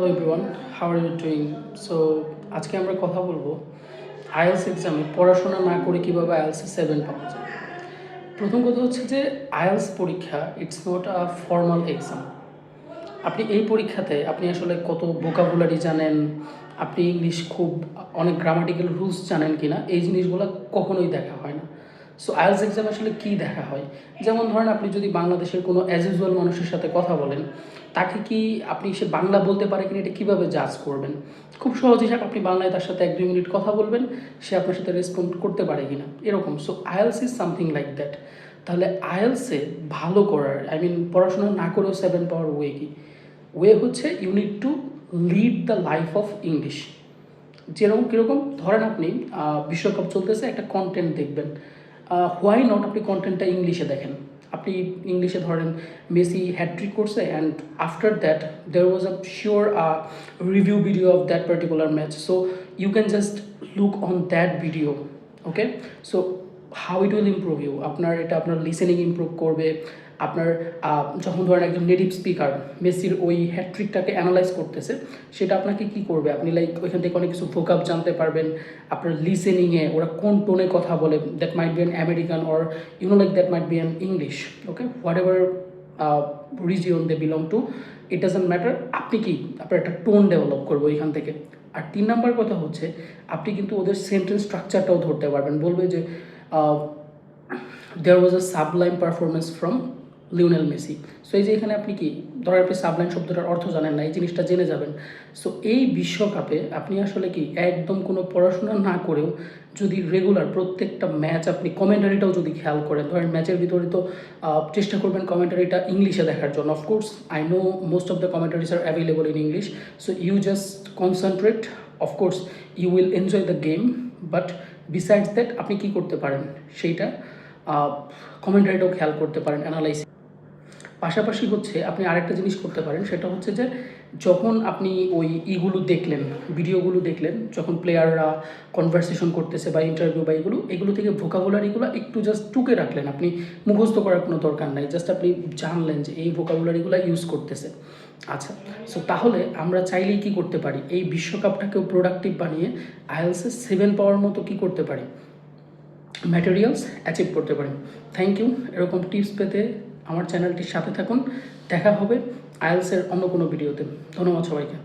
Hello everyone, how are you doing? So আজকে আমরা কথা বলবো আইএলস এক্সামে পড়াশোনা না করে কীভাবে আইএলসে 7 পাওয়া যায়। প্রথম কথা হচ্ছে যে আইএলস পরীক্ষা it's not a formal exam. আপনি এই পরীক্ষাতে আপনি আসলে কত ভোকাবুলারি জানেন, আপনি ইংলিশ খুব অনেক গ্রামাটিক্যাল রুলস জানেন কিনা, এই জিনিসগুলো কখনোই দেখা হয় না। সো আইএলস এক্সাম আসলে কী দেখা হয়, যেমন ধরেন আপনি যদি বাংলাদেশের কোনো অ্যাজ ইউজুয়াল মানুষের সাথে কথা বলেন, তাকে কি আপনি সে বাংলা বলতে পারে কিনা এটা কীভাবে জাজ করবেন? খুব সহজ হিসাব, আপনি বাংলায় তার সাথে 1-2 মিনিট কথা বলবেন, সে আপনার সাথে রেসপন্ড করতে পারে কিনা, এরকম। So IELTS is something like that. তাহলে আইএলসে ভালো করার, পড়াশোনা না করেও 7 পাওয়ার ওয়ে কি? ওয়ে হচ্ছে you need to lead the life of English. যেরকম কীরকম, ধরেন আপনি বিশ্বকাপ চলতেছে, একটা কন্টেন্ট দেখবেন, হোয়াই নট আপনি কন্টেন্টটা ইংলিশে দেখেন। আপনি ইংলিশে ধরেন মেসি হ্যাট্রিক করছে and after that there was a sure review video of that particular match, so you can just look on that video. Okay, so how it will improve you, এটা আপনার লিসেনিং ইমপ্রুভ করবে। আপনার যখন ধরেন একজন native speaker মেসির ওই হ্যাট্রিকটাকে analyse করতেছে, সেটা আপনাকে কি করবে, আপনি লাইক ওইখান থেকে অনেক কিছু ভোকাব জানতে পারবেন। আপনার লিসেনিংয়ে ওরা কোন টোনে কথা বলে, that might be an American or like that might be an English. Okay, whatever region they belong to, it doesn't matter. আপনি কি আপনার একটা টোন ডেভেলপ করবো ওইখান থেকে। আর 3 নাম্বার কথা হচ্ছে আপনি কিন্তু ওদের সেন্টেন্স স্ট্রাকচারটাও ধরতে পারবেন। বলবে যে there was a sublime performance from Lionel Messi. So এই যে এখানে আপনি কি ধরেন আপনি সাবলাইম শব্দটার অর্থ জানেন না, এই জিনিসটা জেনে যাবেন। সো এই বিশ্বকাপে আপনি আসলে কি একদম কোনো পড়াশোনা না করেও যদি রেগুলার প্রত্যেকটা ম্যাচ আপনি কমেন্টারিটাও যদি খেয়াল করেন, ধরেন ম্যাচের ভিতরে তো চেষ্টা করবেন কমেন্টারিটা ইংলিশে দেখার জন্য। Of course I know most of the commentaries are available in English, so you just concentrate. Of course you will enjoy the game, but besides that আপনি কী করতে পারেন সেইটা কমেন্টারিটাও খেয়াল করতে পারেন, অ্যানালাইসিস। পাশাপাশি হচ্ছে আপনি আরেকটা জিনিস করতে পারেন, সেটা হচ্ছে যে যখন আপনি ওই দেখলেন, ভিডিওগুলো দেখলেন, যখন প্লেয়াররা কনভারসেশন করতেছে বা ইন্টারভিউ বা এগুলো থেকে ভোকাবুলারিগুলো একটু জাস্ট টুকে রাখলেন। আপনি মুখস্থ করার কোনো দরকার নাই, জাস্ট আপনি জানলেন যে এই ভোকাবুলারিগুলো ইউজ করতেছে। আচ্ছা, সো তাহলে আমরা চাইলেই কী করতে পারি, এই বিশ্বকাপটাকেও প্রোডাক্টিভ বানিয়ে আইএলসে 7 পাওয়ার মতো কী করতে পারি, ম্যাটেরিয়ালস অ্যাচিভ করতে পারি। Thank you. এরকম টিপস পেতে আমার চ্যানেলটির সাথে থাকুন। দেখা হবে আইএলসের অন্য কোনো ভিডিওতে। ধন্যবাদ সবাইকে।